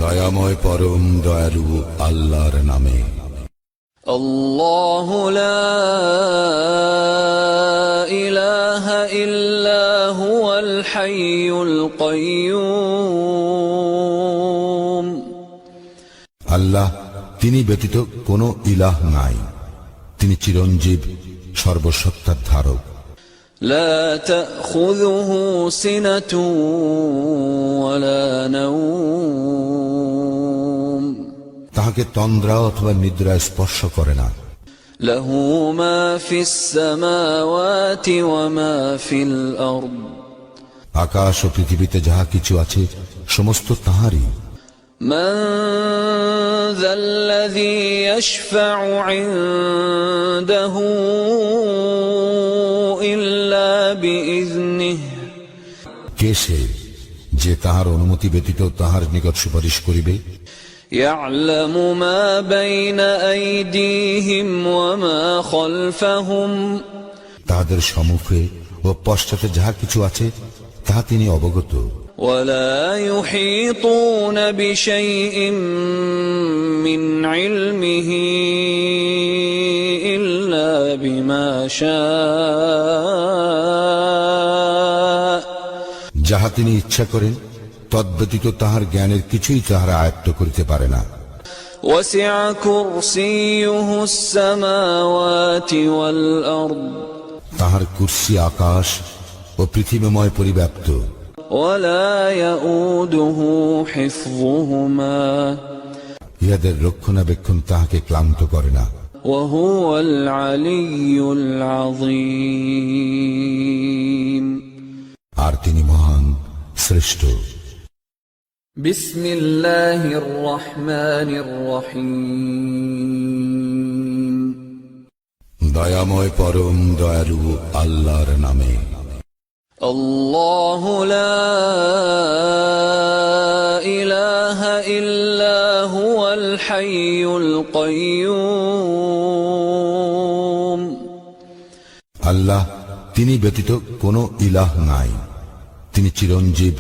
দয়াময় পরম দয়ালু আল্লাহর নামে। আল্লাহু লা ইলাহা ইল্লা হুয়াল হাইয়ুল কাইয়্যুম। আল্লাহ, তিনি ব্যতীত কোনো ইলাহ নাই, তিনি চিরঞ্জীব, সর্বসত্তার ধারক। লা তাখুযুহু সিনাতুন ওয়ালা নাওম। তাহাকে তন্দ্রা অথবা নিদ্রা স্পর্শ করে না। লাহু মা ফিস সামাওয়াতি ওয়া মা ফিল আরদ। আকাশ ও পৃথিবীতে যাহা কিছু আছে সমস্ত তাহারই। মান যাল্লাযী ইয়াশফাউ ইনদাহু ইল্লা বিইজনিহি। কে সে যে তাহার অনুমতি ব্যতীত তাহার নিকট সুপারিশ করিবে? ইয়া'লামু মা বাইনা আইদিহিম ওয়া মা খালফাহুম। তাহাদের সম্মুখে ও পশ্চাতে যাহা কিছু আছে তাহা তিনি অবগত। ওয়ালা ইউহীতুনা বিশাইইন মিন ইলমিহি ইল্লা বিমা শাআ। যাহা তিনি ইচ্ছা করেন তদ্ব্যতীত তাহার জ্ঞানের কিছুই তাহারা আয়ত্ত করিতে পারে না। ওয়াসি'a কুরসিয়ুহুস সামাওয়াতি ওয়াল আরদ। তাহার কুরসি আকাশ ও পৃথিবীময় পরিব্যাপ্ত। ওয়ালা ইয়াউদুহু হিফযুহুমা। ইহাদের রক্ষণাবেক্ষণ তাহাকে ক্লান্ত করে না। ওয়া হুয়াল আলিয়্যুল আযীম। আর তিনি মহান, শ্রেষ্ঠ। বিসমিল্লাহির রহমানির রহিম। দয়াময় পরম দয়ালু আল্লাহর নামে। আল্লাহু লা ইলাহা ইল্লা হুয়াল হাইয়ুল কাইয়্যুম। আল্লাহ, তিনি ব্যতীত কোনো ইলাহ নাই, তিনি চিরঞ্জীব,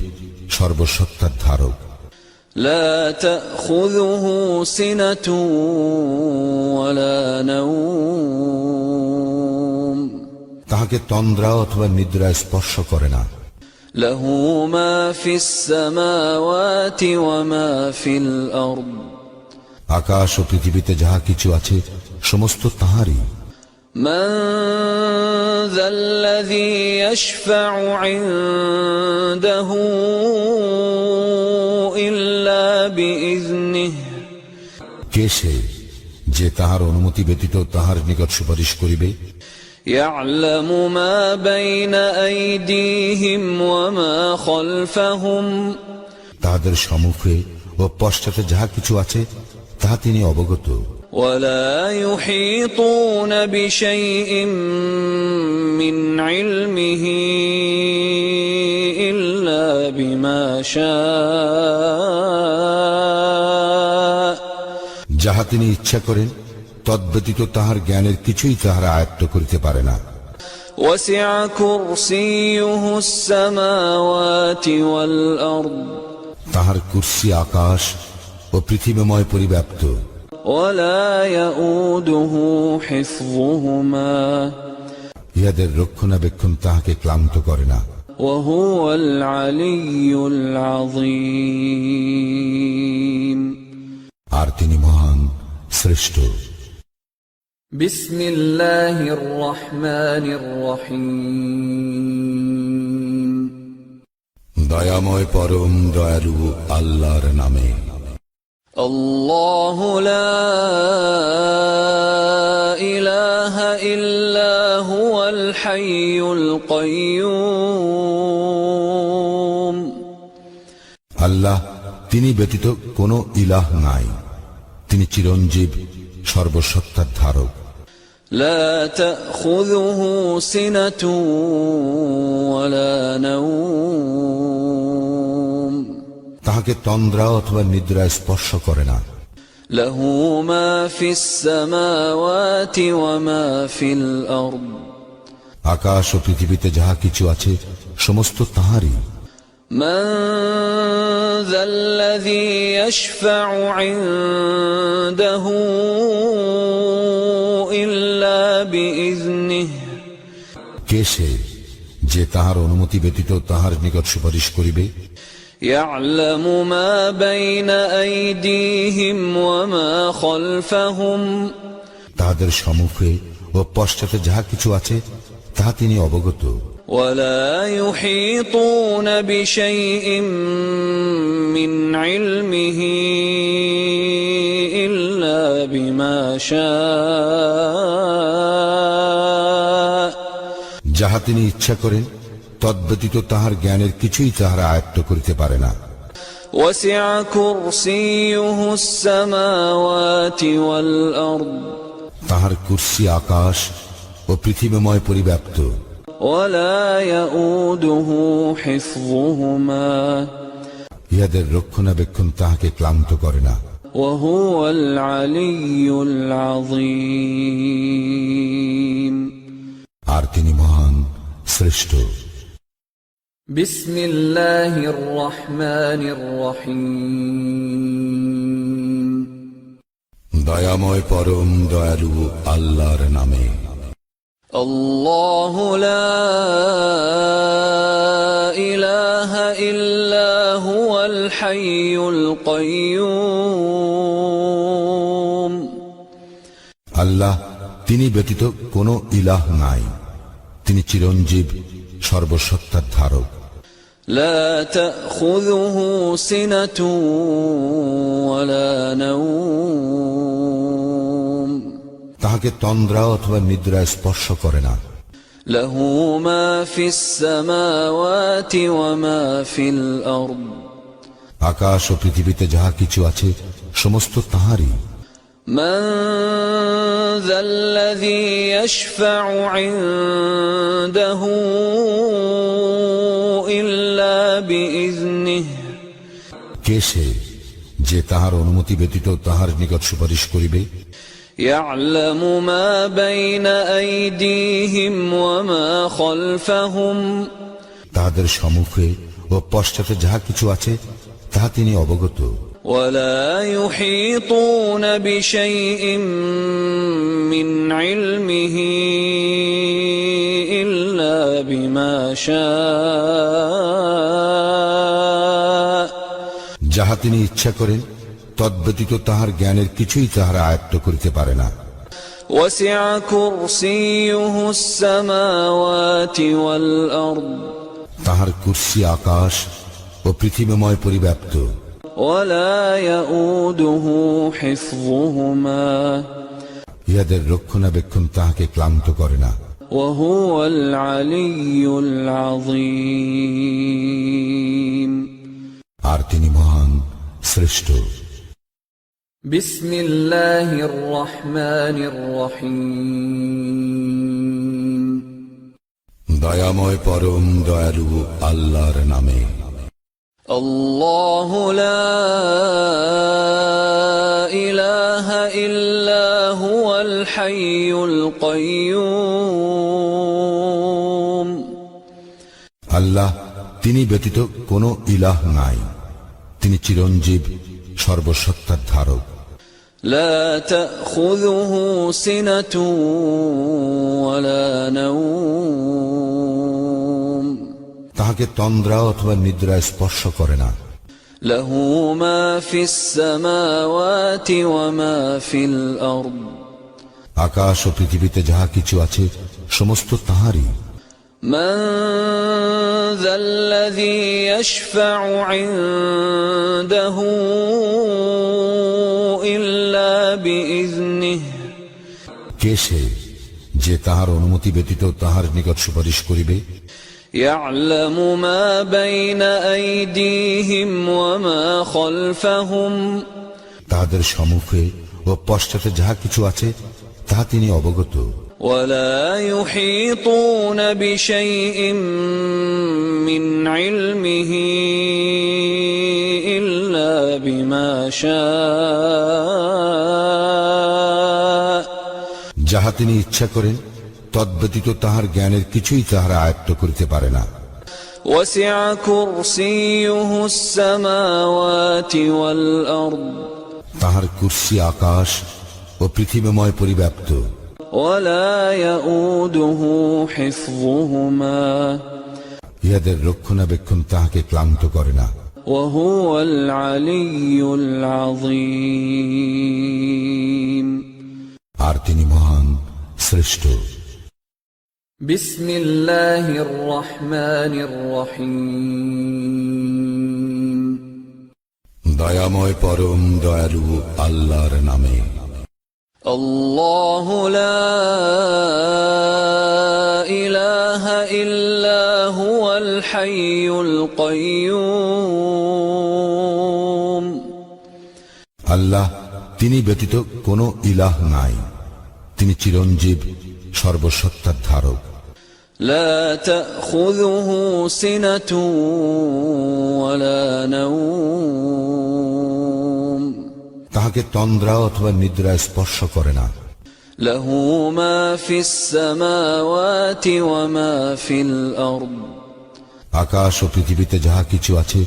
সর্বসত্তার ধারক। লা তাখুযুহু সিনাতুন ওয়ালা নাওম। তাহাকে তন্দ্রা অথবা নিদ্রা স্পর্শ করে না। লাহু মা ফিস সামাওয়াতি ওয়া মা ফিল আরদ। আকাশ ও পৃথিবীতে যাহা কিছু আছে সমস্ত তাহারই। মান যাল্লাযী ইয়াশফাউ ইনদাহু ইল্লা বিইজনিহি। কে সে যে তাহার অনুমতি ব্যতীত তাহার নিকট সুপারিশ করিবে? ইয়া'লামু মা বাইনা আইদিহিম ওয়া মা খালফাহুম। তাহাদের সম্মুখে ও পশ্চাতে যাহা কিছু আছে তাহা তিনি অবগত। ওয়ালা ইউহীতুনা বিশাইইন মিন ইলমিহি ইল্লা বিমা শাআ। যাহা তিনি ইচ্ছা করেন তদ্ব্যতীত তাহার জ্ঞানের কিছুই তাহারা আয়ত্ত করিতে পারে না। ওয়াসি'a কুরসিয়ুহুস সামাওয়াতি ওয়াল আরদ। তাহার কুরসি আকাশ ও পৃথিবীময় পরিব্যাপ্ত। ওয়ালা ইয়াউদুহু হিফযুহুমা। ইহাদের রক্ষণাবেক্ষণ তাহাকে ক্লান্ত করে না। ওয়া হুয়াল আলিয়্যুল আযীম। আর তিনি মহান, শ্রেষ্ঠ। বিসমিল্লাহির রহমানির রহিম। দয়াময় পরম দয়ালু আল্লাহর নামে। আল্লাহু লা ইলাহা ইল্লা হুয়াল হাইয়ুল কাইয়্যুম। আল্লাহ, তিনি ব্যতীত কোনো ইলাহ নাই, তিনি চিরঞ্জীব, সর্বসত্তার ধারক। লা তাখুযুহু সিনাতুন ওয়ালা নাওম। তাহাকে তন্দ্রা অথবা নিদ্রা স্পর্শ করে না। লাহু মা ফিস সামাওয়াতি ওয়া মা ফিল আরদ। আকাশ ও পৃথিবীতে যাহা কিছু আছে সমস্ত তাহারই। من ذا الذي يشفع عنده إلا بإذنه কে সে যে তাহার অনুমতি ব্যতীত তাহার নিকট সুপারিশ করিবে? يعلم ما بين أيديهم وما خلفهم তাহাদের সম্মুখে ও পশ্চাতে যাহা কিছু আছে তাহা তিনি অবগত। ولا يحيطون بشيء من علمه إلا بما شاء যাহা তিনি ইচ্ছা করেন তদ্ব্যতীত তাহার জ্ঞানের কিছুই তাহারা আয়ত্ত করিতে পারে না। وسع كرسيه السماوات والأرض তাহার কুরসি আকাশ ও পৃথিবীময় পরিব্যাপ্ত। ولا يؤوده حفظهما ইহাদের রক্ষণাবেক্ষণ তাহাকে ক্লান্ত করে না। وهو العلي العظيم আর তিনি মহান, শ্রেষ্ঠ। بسم الله الرحمن الرحيم দয়াময় পরম দয়ালু আল্লাহর নামে। الله لا إله إلا هو الحي القيوم আল্লাহ তিনি ব্যতীত কোনো ইলাহ নাই, তিনি চিরঞ্জীব, সর্বসত্তার ধারক। لا تأخذه سنة ولا نوم তাহাকে তন্দ্রা অথবা নিদ্রা স্পর্শ করে না। له ما في السماوات وما في الأرض আকাশ ও পৃথিবীতে যাহা কিছু আছে সমস্ত তাহারই। من ذا الذي يشفع عنده إلا بإذنه কে সে যে তাহার অনুমতি ব্যতীত তাহার নিকট সুপারিশ করিবে? يعلم ما بين أيديهم وما خلفهم তাহাদের সম্মুখে ও পশ্চাতে যাহা কিছু আছে তাহা তিনি অবগত। ولا يحيطون بشيء من علمه إلا بما شاء যাহা তিনি ইচ্ছা করেন তদ্ব্যতীত তাহার জ্ঞানের কিছুই তাহারা আয়ত্ত করিতে পারে না। وسع كرسيه السماوات والأرض তাহার কুরসি আকাশ ও পৃথিবীময় পরিব্যাপ্ত। ولا يؤوده حفظهما ইহাদের রক্ষণাবেক্ষণ তাহাকে ক্লান্ত করে না। وهو العلي العظيم আর তিনি মহান, শ্রেষ্ঠ। بسم الله الرحمن الرحيم দয়াময় পরম দয়ালু আল্লাহর নামে। الله لا إله إلا هو الحي القيوم আল্লাহ তিনি ব্যতীত কোনো ইলাহ নাই, তিনি চিরঞ্জীব, সর্বসত্তার ধারক। لا تأخذه سنة ولا نوم তাহাকে তন্দ্রা অথবা নিদ্রা স্পর্শ করে না। له ما في السماوات وما في الأرض আকাশ ও পৃথিবীতে যাহা কিছু আছে সমস্ত তাহারই। من ذا الذي يشفع عنده إلا بإذنه কে সে যে তাহার অনুমতি ব্যতীত তাহার নিকট সুপারিশ করিবে? يعلم ما بين أيديهم وما خلفهم তাহাদের সম্মুখে ও পশ্চাতে যাহা কিছু আছে তাহা তিনি অবগত। ولا يحيطون بشيء من علمه إلا بما شاء যাহা তিনি ইচ্ছা করেন তদ্ব্যতীত তাহার জ্ঞানের কিছুই তাহারা আয়ত্ত করিতে পারে না। وسع كرسيه السماوات والأرض তাহার কুরসি আকাশ ও পৃথিবীময় পরিব্যাপ্ত। ولا يؤوده حفظهما ইহাদের রক্ষণাবেক্ষণ তাহাকে ক্লান্ত করে না। وهو العلي العظيم আর তিনি মহান, শ্রেষ্ঠ। بسم الله الرحمن الرحيم দয়াময় পরম দয়ালু আল্লাহর নামে। الله لا إله إلا هو الحي القيوم আল্লাহ, তিনি ব্যতীত কোনো ইলাহ নাই। তিনি চিরঞ্জীব, সর্বসত্তার ধারক। لا تأخذه سنة ولا نوم তাহাকে তন্দ্রা অথবা নিদ্রা স্পর্শ করে না। له ما في السماوات وما في الأرض আকাশ ও পৃথিবীতে যাহা কিছু আছে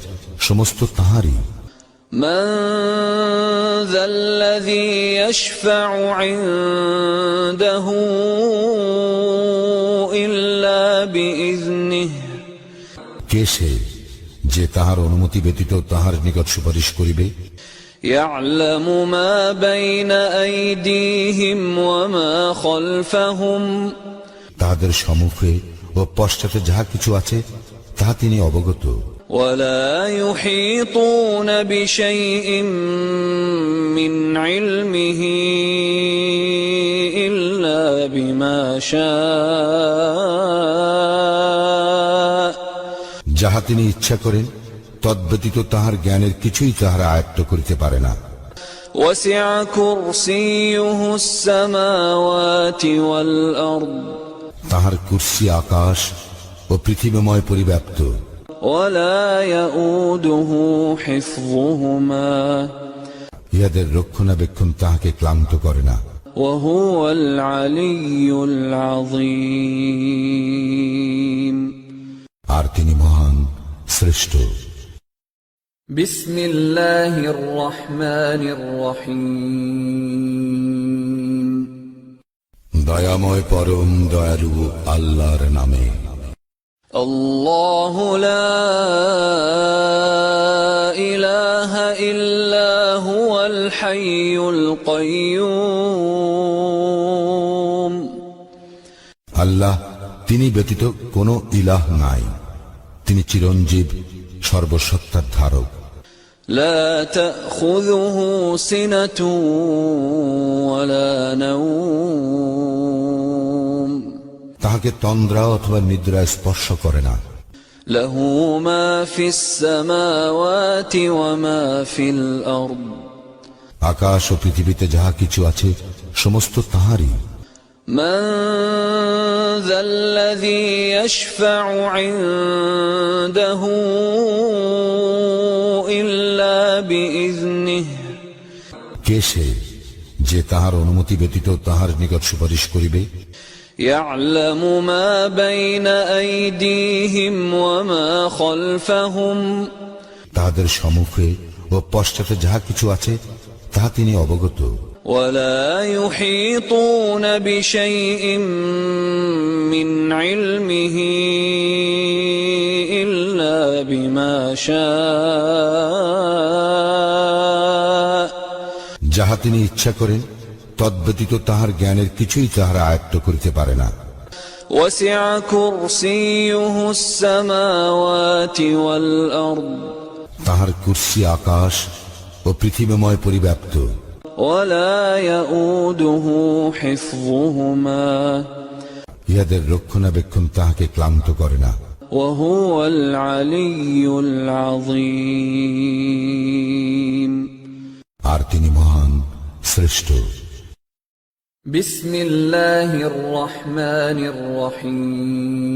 সমস্ত তাহারই। من ذا الذي يشفع عنده إلا بإذنه কে সে যে তাহার অনুমতি ব্যতীত তাহার নিকট সুপারিশ করিবে? يعلم ما بين أيديهم وما خلفهم তাহাদের সম্মুখে ও পশ্চাতে যাহা কিছু আছে তাহা তিনি অবগত। ولا يحيطون بشيء من علمه إلا بما شاء যাহা তিনি ইচ্ছা করেন তদ্ব্যতীত তাহার জ্ঞানের কিছুই তাহারা আয়ত্ত করিতে পারে না। وسع كرسيه السماوات والأرض তাহার কুরসি আকাশ ও পৃথিবীময় পরিব্যাপ্ত। ولا يؤوده حفظهما ইহাদের রক্ষণাবেক্ষণ তাহাকে ক্লান্ত করে না। وهو العلي العظيم আর তিনি মহান, শ্রেষ্ঠ। بسم الله الرحمن الرحيم দয়াময় পরম দয়ালু আল্লাহর নামে। الله لا إله إلا هو الحي القيوم আল্লাহ, তিনি ব্যতীত কোনো ইলাহ নাই। তিনি চিরঞ্জীব, সর্বসত্তার ধারক। لا تأخذه سنة ولا نوم তাহাকে তন্দ্রা অথবা নিদ্রা স্পর্শ করে না। له ما في السماوات وما في الأرض আকাশ ও পৃথিবীতে যাহা কিছু আছে সমস্ত তাহারই। من ذا الذي يشفع عنده إلا بإذنه কে সে যে তাহার অনুমতি ব্যতীত তাহার নিকট সুপারিশ করিবে? يعلم ما بين أيديهم وما خلفهم তাহাদের সম্মুখে ও পশ্চাতে যাহা কিছু আছে তাহা তিনি অবগত। ولا يحيطون بشيء من علمه إلا بما شاء যাহা তিনি ইচ্ছা করেন তদ্ব্যতীত তাহার জ্ঞানের কিছুই তাহারা আয়ত্ত করিতে পারে না। وسع كرسيه السماوات والأرض তাহার কুরসি আকাশ ও পৃথিবীময় পরিব্যাপ্ত। ولا يؤوده حفظهما ইহাদের রক্ষণাবেক্ষণ তাহাকে ক্লান্ত করে না। وهو العلي العظيم আর তিনি মহান, শ্রেষ্ঠ। بسم الله الرحمن الرحيم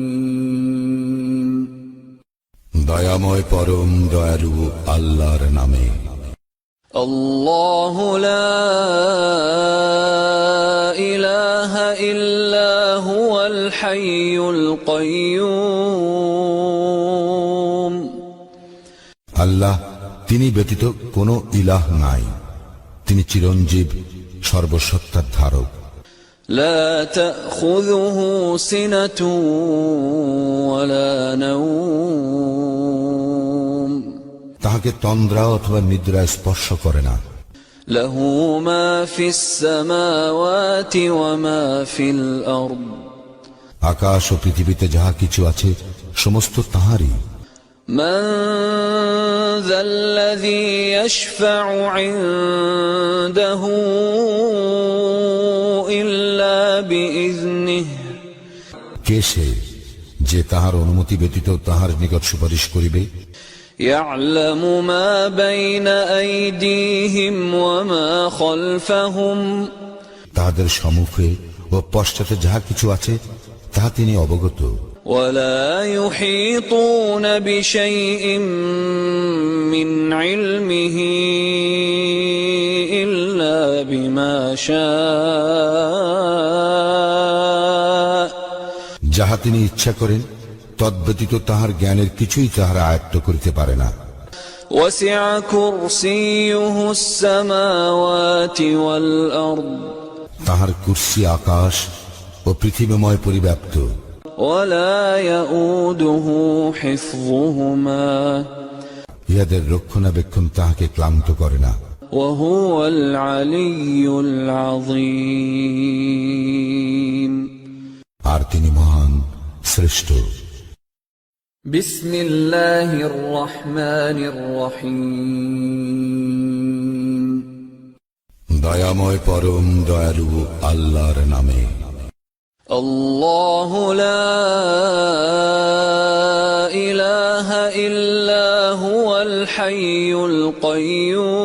দয়াময় পরম দয়ালু আল্লাহর নামে। الله لا إله إلا هو الحي القيوم তিনি ব্যতীত কোনো ইলাহ নাই, তিনি চিরঞ্জীব, সর্বসত্তার ধারক। لا تأخذه سنة ولا نوم তাহাকে তন্দ্রা অথবা নিদ্রা স্পর্শ করে না। له ما في السماوات وما في الأرض আকাশ ও পৃথিবীতে যাহা কিছু আছে সমস্ত তাহারই। من ذا الذي يشفع عنده إلا بإذنه কে সে যে তাহার অনুমতি ব্যতীত তাহার নিকট সুপারিশ করিবে? يعلم ما بين أيديهم وما خلفهم তাহাদের সম্মুখে ও পশ্চাতে যাহা কিছু আছে তাহা তিনি অবগত। ولا يحيطون بشيء من علمه إلا بما شاء যাহা তিনি ইচ্ছা করেন তদ্ব্যতীত তাহার জ্ঞানের কিছুই তাহারা আয়ত্ত করিতে পারে না। وسع كرسيه السماوات والأرض তাহার কুরসি আকাশ ও পৃথিবীময় পরিব্যাপ্ত। ولا يؤوده حفظهما ইহাদের রক্ষণাবেক্ষণ তাহাকে ক্লান্ত করে না। وهو العلي العظيم আর তিনি মহান, শ্রেষ্ঠ। بسم الله الرحمن الرحيم দয়াময় পরম দয়ালু আল্লাহর নামে। الله لا إله إلا هو الحي القيوم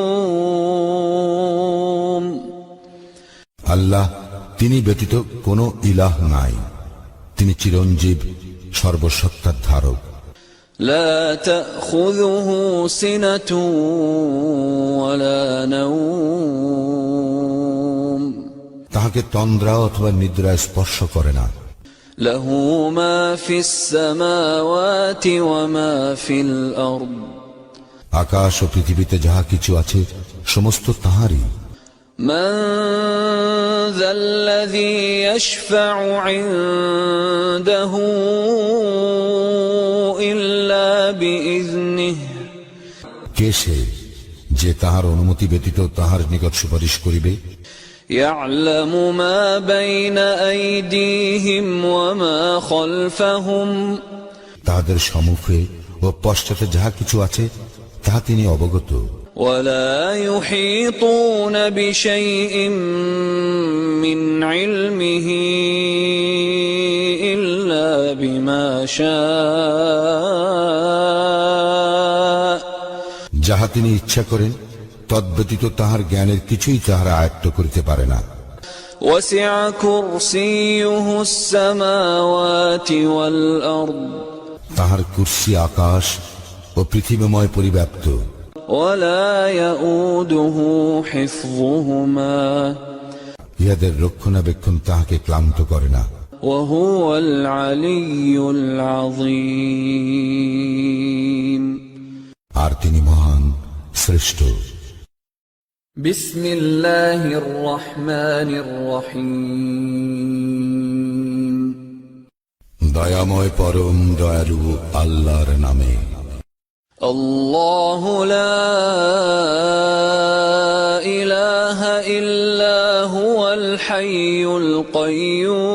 আল্লাহ তিনি ব্যতীত কোনো ইলাহ নাই, তিনি চিরঞ্জীব, সর্বসত্তার ধারক। لا تأخذه سنة ولا نوم তাহাকে তন্দ্রা অথবা নিদ্রা স্পর্শ করে না। له ما في السماوات وما في الأرض আকাশ ও পৃথিবীতে যাহা কিছু আছে সমস্ত তাহারই। من ذا الذي يشفع عنده إلا بإذنه কে সে যে তাহার অনুমতি ব্যতীত তাহার নিকট সুপারিশ করিবে? يعلم ما بين أيديهم وما خلفهم তাহাদের সম্মুখে ও পশ্চাতে যাহা কিছু আছে তাহা তিনি অবগত। ولا يحيطون بشيء من علمه إلا بما شاء যাহা তিনি ইচ্ছা করেন তদ্ব্যতীত তাহার জ্ঞানের কিছুই তাহারা আয়ত্ত করিতে পারে না। وسع كرسيه السماوات والأرض তাহার কুরসি আকাশ ও পৃথিবীময় পরিব্যাপ্ত। ولا يؤوده حفظهما ইহাদের রক্ষণাবেক্ষণ তাহাকে ক্লান্ত করে না। وهو العلي العظيم আর তিনি মহান, শ্রেষ্ঠ। بسم الله الرحمن الرحيم দয়াময় পরম দয়ালু আল্লাহর নামে। الله لا إله إلا هو الحي القيوم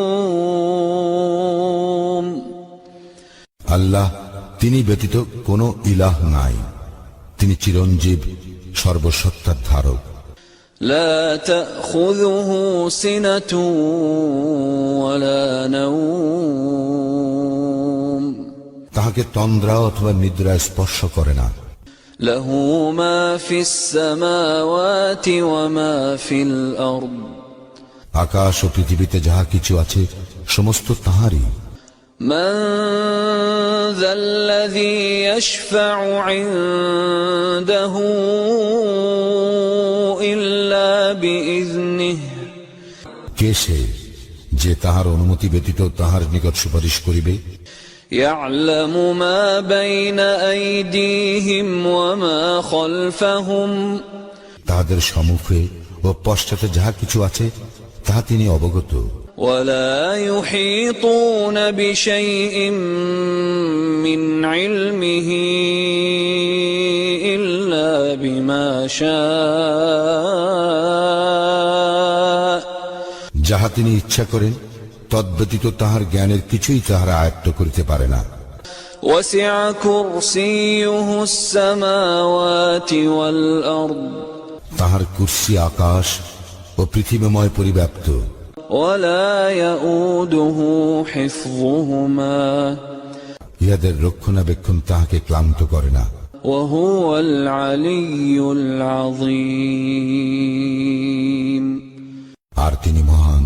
আল্লাহ তিনি ব্যতীত কোনো ইলাহ নাই, তিনি চিরঞ্জীব, সর্বসত্তার ধারক। لا تأخذه سنة ولا نوم তাহাকে তন্দ্রা অথবা নিদ্রা স্পর্শ করে না। له ما في السماوات وما في الأرض আকাশ ও পৃথিবীতে যাহা কিছু আছে সমস্ত তাহারই। من ذا الذي يشفع عنده إلا بإذنه কে সে যে তাহার অনুমতি ব্যতীত তাহার নিকট সুপারিশ করিবে? يعلم ما بين أيديهم وما خلفهم তাহাদের সম্মুখে ও পশ্চাতে যাহা কিছু আছে তাহা তিনি অবগত। ولا يحيطون بشيء من علمه إلا بما شاء যাহা তিনি ইচ্ছা করেন তদ্ব্যতীত তাহার জ্ঞানের কিছুই তাহারা আয়ত্ত করিতে পারে না। وسع كرسيه السماوات والأرض তাহার কুরসি আকাশ ও পৃথিবীময় পরিব্যাপ্ত। ولا يؤوده حفظهما ইহাদের রক্ষণাবেক্ষণ তাহাকে ক্লান্ত করে না। وهو العلي العظيم আর তিনি মহান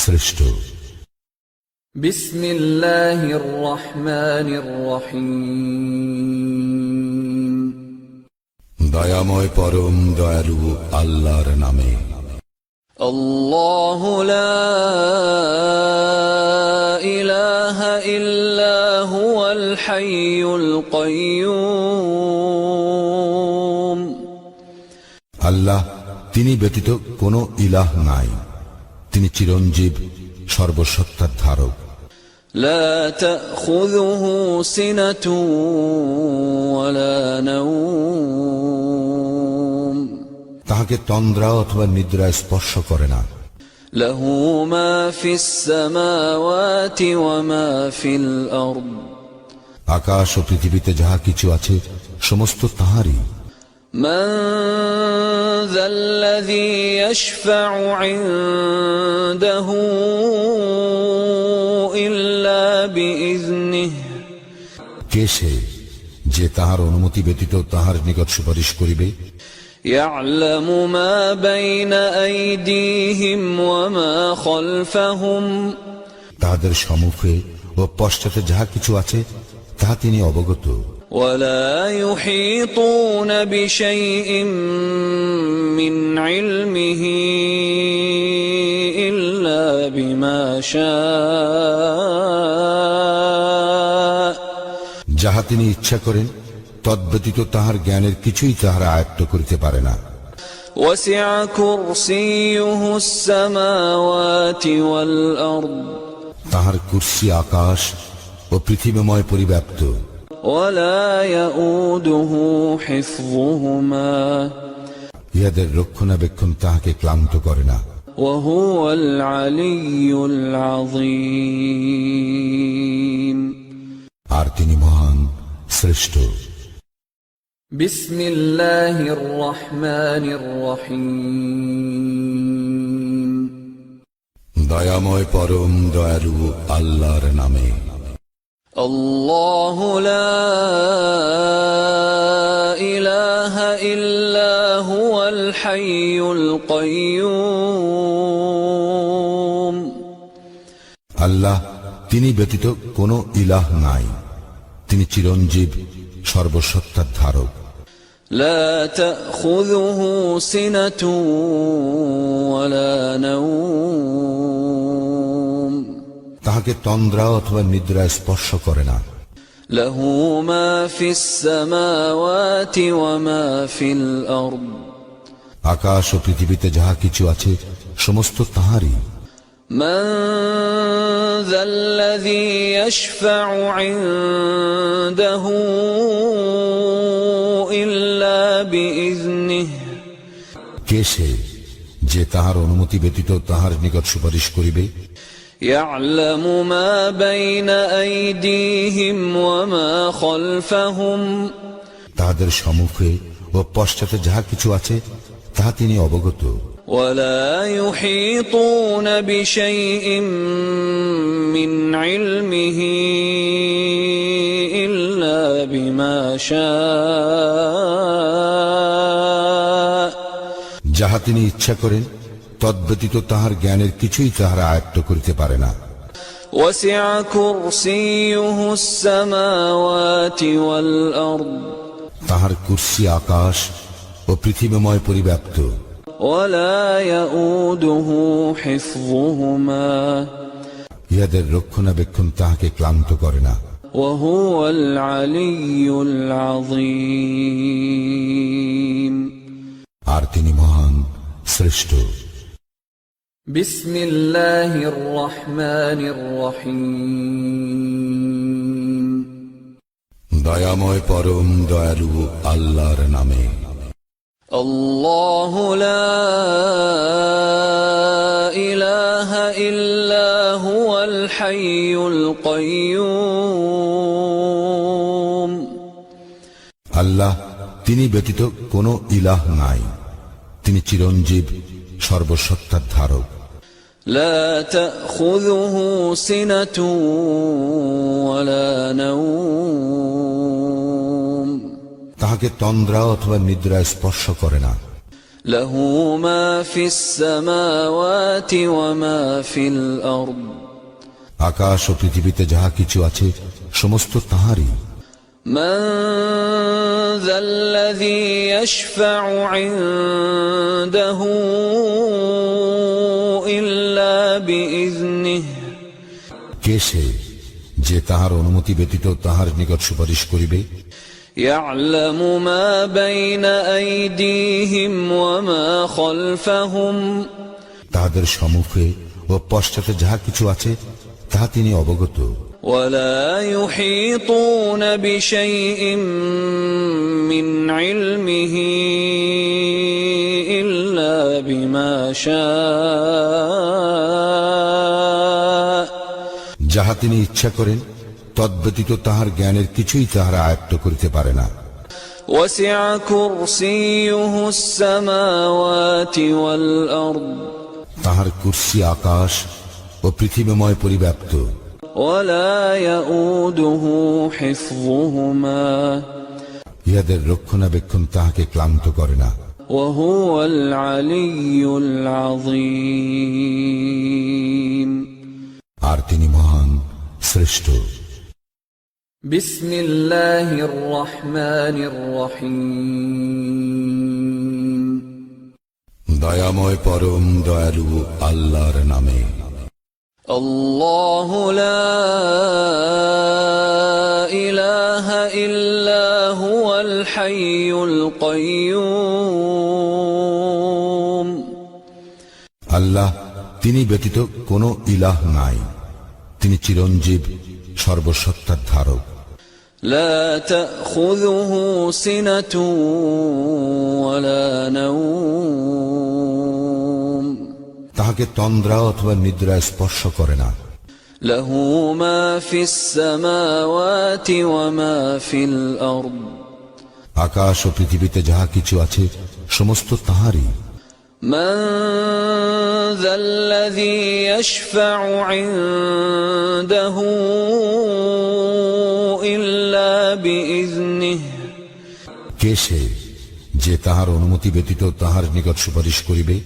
শ্রেষ্ঠ। بسم الله الرحمن الرحيم দয়াময় পরম দয়ালু আল্লাহর নামে। الله لا إله إلا هو الحي القيوم আল্লাহ তিনি ব্যতীত কোনো ইলাহ নাই, তিনি চিরঞ্জীব সর্বসত্তার ধারক। لا تأخذه سنة ولا نوم তাহাকে তন্দ্রা অথবা নিদ্রা স্পর্শ করে না। له ما في السماوات وما في الأرض আকাশ ও পৃথিবীতে যাহা কিছু আছে সমস্ত তাহারই। من ذا الذي يشفع عنده إلا بإذنه কে সে যে তাহার অনুমতি ব্যতীত তাহার নিকট সুপারিশ করিবে? يعلم ما بين أيديهم وما خلفهم তাহাদের সম্মুখে ও পশ্চাতে যাহা কিছু আছে তাহা তিনি অবগত। ولا يحيطون بشيء من علمه إلا بما شاء যাহা তিনি ইচ্ছা করেন তদ্ব্যতীত তাহার জ্ঞানের কিছুই তাহারা আয়ত্ত করিতে পারে না। وسع كرسيه السماوات والأرض তাহার কুরসি আকাশ ও পৃথিবীময় পরিব্যাপ্ত। ولا يؤوده حفظهما ইহাদের রক্ষণাবেক্ষণ তাহাকে ক্লান্ত করে না। وهو العلي العظيم আর তিনি মহান শ্রেষ্ঠ। بسم الله الرحمن الرحيم দয়াময় পরম দয়ালু আল্লাহর নামে। الله لا إله إلا هو الحي القيوم আল্লাহ তিনি ব্যতীত কোনো ইলাহ নাই, তিনি চিরঞ্জীব সর্বসত্তার ধারক। لا تأخذه سنة ولا نوم তাহাকে তন্দ্রা অথবা নিদ্রা স্পর্শ করে না। له ما في السماوات وما في الأرض আকাশ ও পৃথিবীতে যাহা কিছু আছে সমস্ত তাহারই। من ذا الذي يشفع عنده إلا بإذنه কে সে যে তাহার অনুমতি ব্যতীত তাহার নিকট সুপারিশ করিবে? يعلم ما بين أيديهم وما خلفهم তাহাদের সম্মুখে ও পশ্চাতে যাহা কিছু আছে তাহা তিনি অবগত। ولا يحيطون بشيء من علمه إلا بما شاء যাহা তিনি ইচ্ছা করেন তদ্ব্যতীত তাহার জ্ঞানের কিছুই তাহারা আয়ত্ত করিতে পারে না। وسع كرسيه السماوات والأرض তাহার কুরসি আকাশ ও পৃথিবীময় পরিব্যাপ্ত। ولا يؤوده حفظهما ইহাদের রক্ষণাবেক্ষণ তাহাকে ক্লান্ত করে না। وهو العلي العظيم আর তিনি মহান শ্রেষ্ঠ بسم الله الرحمن الرحيم দয়াময় পরম দয়ালু আল্লাহর নামে الله لا إله إلا هو الحي القيوم আল্লাহ তিনি ব্যতীত কোনো ইলাহ নাই তিনি চিরঞ্জীব সর্বসত্তার ধারক لا تأخذه سنة ولا نوم তাহাকে তন্দ্রা অথবা নিদ্রা স্পর্শ করে না له ما في السماوات وما في الأرض আকাশ ও পৃথিবীতে যাহা কিছু আছে সমস্ত তাহারই من ذا الذي يشفع عنده إلا بإذنه কে সে যে তাহার অনুমতি ব্যতীত তাহার নিকট সুপারিশ করিবে يعلم ما بين أيديهم وما خلفهم তাহাদের সম্মুখে ও পশ্চাতে যাহা কিছু আছে তাহা তিনি অবগত ولا يحيطون بشيء من علمه إلا بما شاء যাহা তিনি ইচ্ছা করেন তদ্ব্যতীত তাহার জ্ঞানের কিছুই তাহারা আয়ত্ত করিতে পারে না وسع كرسيه السماوات والأرض তাহার কুরসি আকাশ ও পৃথিবীময় পরিব্যাপ্ত ولا يؤوده حفظهما ইহাদের রক্ষণাবেক্ষণ তাহাকে ক্লান্ত করে না وهو العلي العظيم আর তিনি মহান শ্রেষ্ঠ بسم الله الرحمن الرحيم দয়াময় পরম দয়ালু আল্লাহর নামে الله لا إله إلا هو الحي القيوم আল্লাহ তিনি ব্যতীত কোনো ইলাহ নাই তিনি চিরঞ্জীব সর্বসত্তার ধারক لا تأخذه سنة ولا نوم তাহাকে তন্দ্রা অথবা নিদ্রা স্পর্শ করে না له ما في السماوات وما في الأرض আকাশ ও পৃথিবীতে যাহা কিছু আছে সমস্ত তাহারই من ذا الذي يشفع عنده إلا بإذنه কে সে যে তাহার অনুমতি ব্যতীত তাহার নিকট সুপারিশ করিবে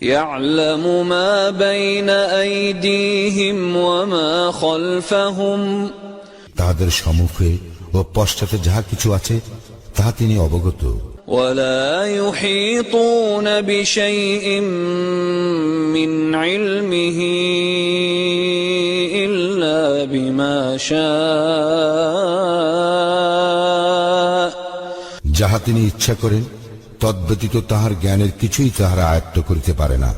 يعلم ما بين أيديهم وما خلفهم তাহাদের সম্মুখে ও পশ্চাতে যাহা কিছু আছে তাহা তিনি অবগত ولا يحيطون بشيء من علمه إلا بما شاء যাহা তিনি ইচ্ছা করেন তদ্ব্যতীত তাহার জ্ঞানের কিছুই তাহারা আয়ত্ত করিতে পারে না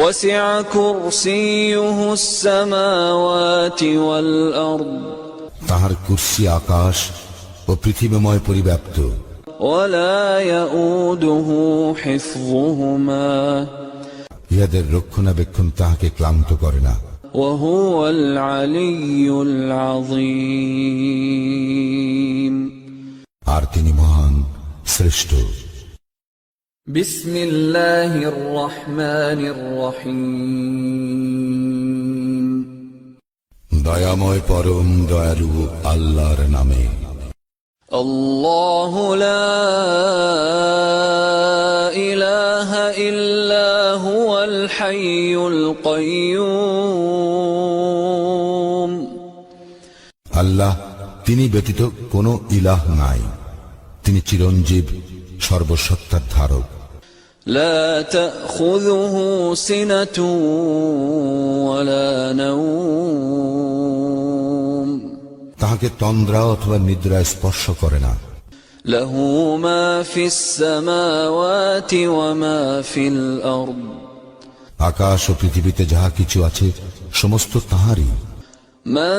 وسع كرسيه السماوات والأرض তাহার কুরসি আকাশ ও পৃথিবীময় পরিব্যাপ্ত ولا يؤوده حفظهما ইহাদের রক্ষণাবেক্ষণ তাহাকে ক্লান্ত করে না وهو العلي العظيم আর তিনি মহান শ্রেষ্ঠ بسم الله الرحمن الرحيم দয়াময় পরম দয়ালু আল্লাহর নামে الله لا إله إلا هو الحي القيوم আল্লাহ তিনি ব্যতীত কোনো ইলাহ নাই তিনি চিরঞ্জীব সর্বসত্তার ধারক لا تأخذه سنة ولا نوم তাহাকে তন্দ্রা অথবা নিদ্রা স্পর্শ করে না। له ما في السماوات وما في الأرض আকাশ ও পৃথিবীতে যাহা কিছু আছে সমস্ত তাহারই। من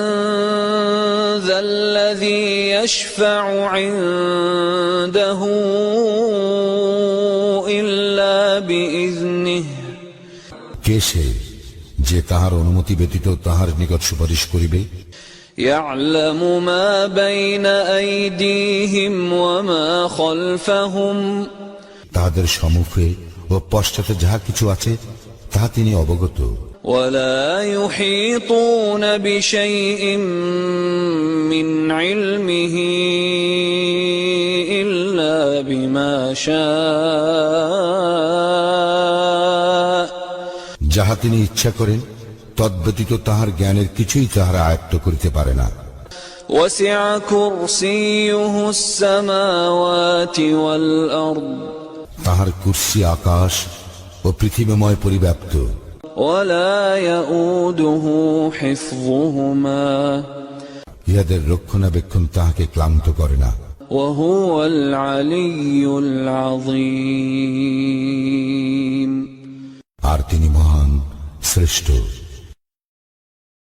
ذا الذي يشفع عنده إلا بإذنه কে সে যে তাহার অনুমতি ব্যতীত তাহার নিকট সুপারিশ করিবে? يعلم ما بين أيديهم وما خلفهم তাহাদের সম্মুখে ও পশ্চাতে যাহা কিছু আছে তাহা তিনি অবগত। ولا يحيطون بشيء من علمه إلا بما شاء যাহা তিনি ইচ্ছা করেন তদ্ব্যতীত তাহার জ্ঞানের কিছুই তাহারা আয়ত্ত করিতে পারে না। وسع كرسيه السماوات والأرض তাহার কুরসি আকাশ ও পৃথিবীময় পরিব্যাপ্ত। ولا يؤوده حفظهما ইহাদের রক্ষণাবেক্ষণ তাহাকে ক্লান্ত করে না। وهو العلي العظيم আর তিনি মহান, শ্রেষ্ঠ।